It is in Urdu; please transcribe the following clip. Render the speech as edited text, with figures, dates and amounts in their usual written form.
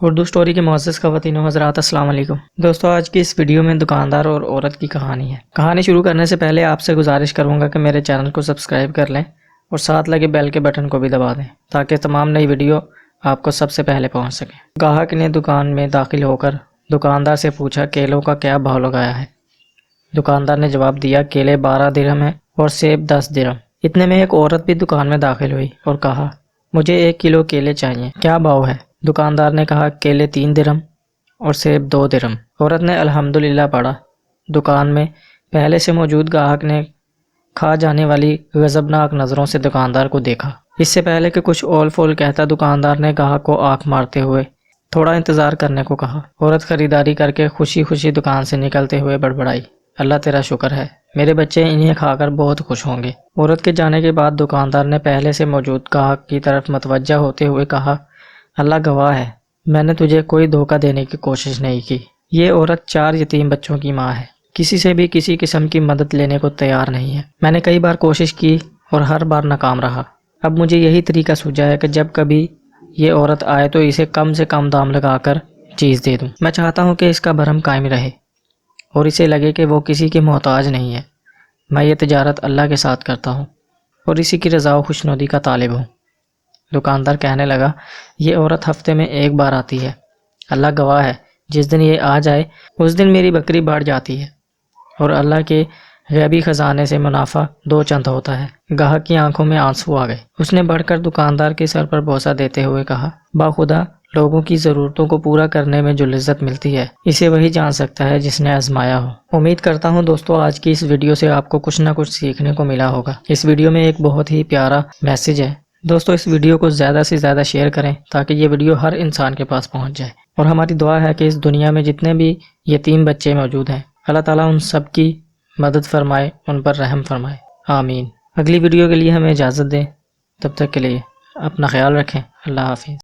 اردو سٹوری کے معزز خواتین و حضرات، السلام علیکم دوستو۔ آج کی اس ویڈیو میں دکاندار اور عورت کی کہانی ہے۔ کہانی شروع کرنے سے پہلے آپ سے گزارش کروں گا کہ میرے چینل کو سبسکرائب کر لیں اور ساتھ لگے بیل کے بٹن کو بھی دبا دیں تاکہ تمام نئی ویڈیو آپ کو سب سے پہلے پہنچ سکے۔ گاہک نے دکان میں داخل ہو کر دکاندار سے پوچھا، کیلوں کا کیا بھاؤ لگایا ہے؟ دکاندار نے جواب دیا، کیلے 12 درہم ہیں اور سیب 10 درہم۔ اتنے میں ایک عورت بھی دکان میں داخل ہوئی اور کہا، مجھے 1 کلو کیلے چاہیے، کیا بھاؤ ہے؟ دکاندار نے کہا، کیلے 3 درہم اور سیب 2 درہم۔ عورت نے الحمدللہ پڑھا۔ دکان میں پہلے سے موجود گاہک نے کھا جانے والی غضبناک نظروں سے دکاندار کو دیکھا۔ اس سے پہلے کہ کچھ اول فول کہتا، دکاندار نے گاہک کو آنکھ مارتے ہوئے تھوڑا انتظار کرنے کو کہا۔ عورت خریداری کر کے خوشی خوشی دکان سے نکلتے ہوئے بڑبڑائی، اللہ تیرا شکر ہے، میرے بچے انہیں کھا کر بہت خوش ہوں گے۔ عورت کے جانے کے بعد دکاندار نے پہلے سے موجود گاہک کی طرف متوجہ ہوتے ہوئے کہا، اللہ گواہ ہے، میں نے تجھے کوئی دھوکہ دینے کی کوشش نہیں کی۔ یہ عورت 4 یتیم بچوں کی ماں ہے، کسی سے بھی کسی قسم کی مدد لینے کو تیار نہیں ہے۔ میں نے کئی بار کوشش کی اور ہر بار ناکام رہا۔ اب مجھے یہی طریقہ سوچا ہے کہ جب کبھی یہ عورت آئے تو اسے کم سے کم دام لگا کر چیز دے دوں۔ میں چاہتا ہوں کہ اس کا بھرم قائم رہے اور اسے لگے کہ وہ کسی کے محتاج نہیں ہے۔ میں یہ تجارت اللہ کے ساتھ کرتا ہوں اور اسی کی رضا و خوشنودی کا طالب ہوں۔ دکاندار کہنے لگا، یہ عورت ہفتے میں 1 بار آتی ہے، اللہ گواہ ہے، جس دن یہ آ جائے اس دن میری بکری بڑھ جاتی ہے اور اللہ کے غیبی خزانے سے منافع 2 چند ہوتا ہے۔ گاہک کی آنکھوں میں آنسو آ گئے۔ اس نے بڑھ کر دکاندار کے سر پر بوسہ دیتے ہوئے کہا، باخدا لوگوں کی ضرورتوں کو پورا کرنے میں جو لذت ملتی ہے اسے وہی جان سکتا ہے جس نے آزمایا ہو۔ امید کرتا ہوں دوستو آج کی اس ویڈیو سے آپ کو کچھ نہ کچھ سیکھنے کو ملا ہوگا۔ اس ویڈیو میں ایک بہت ہی پیارا میسج ہے۔ دوستو اس ویڈیو کو زیادہ سے زیادہ شیئر کریں تاکہ یہ ویڈیو ہر انسان کے پاس پہنچ جائے، اور ہماری دعا ہے کہ اس دنیا میں جتنے بھی یتیم بچے موجود ہیں اللہ تعالیٰ ان سب کی مدد فرمائے، ان پر رحم فرمائے، آمین۔ اگلی ویڈیو کے لیے ہمیں اجازت دیں، تب تک کے لیے اپنا خیال رکھیں، اللہ حافظ۔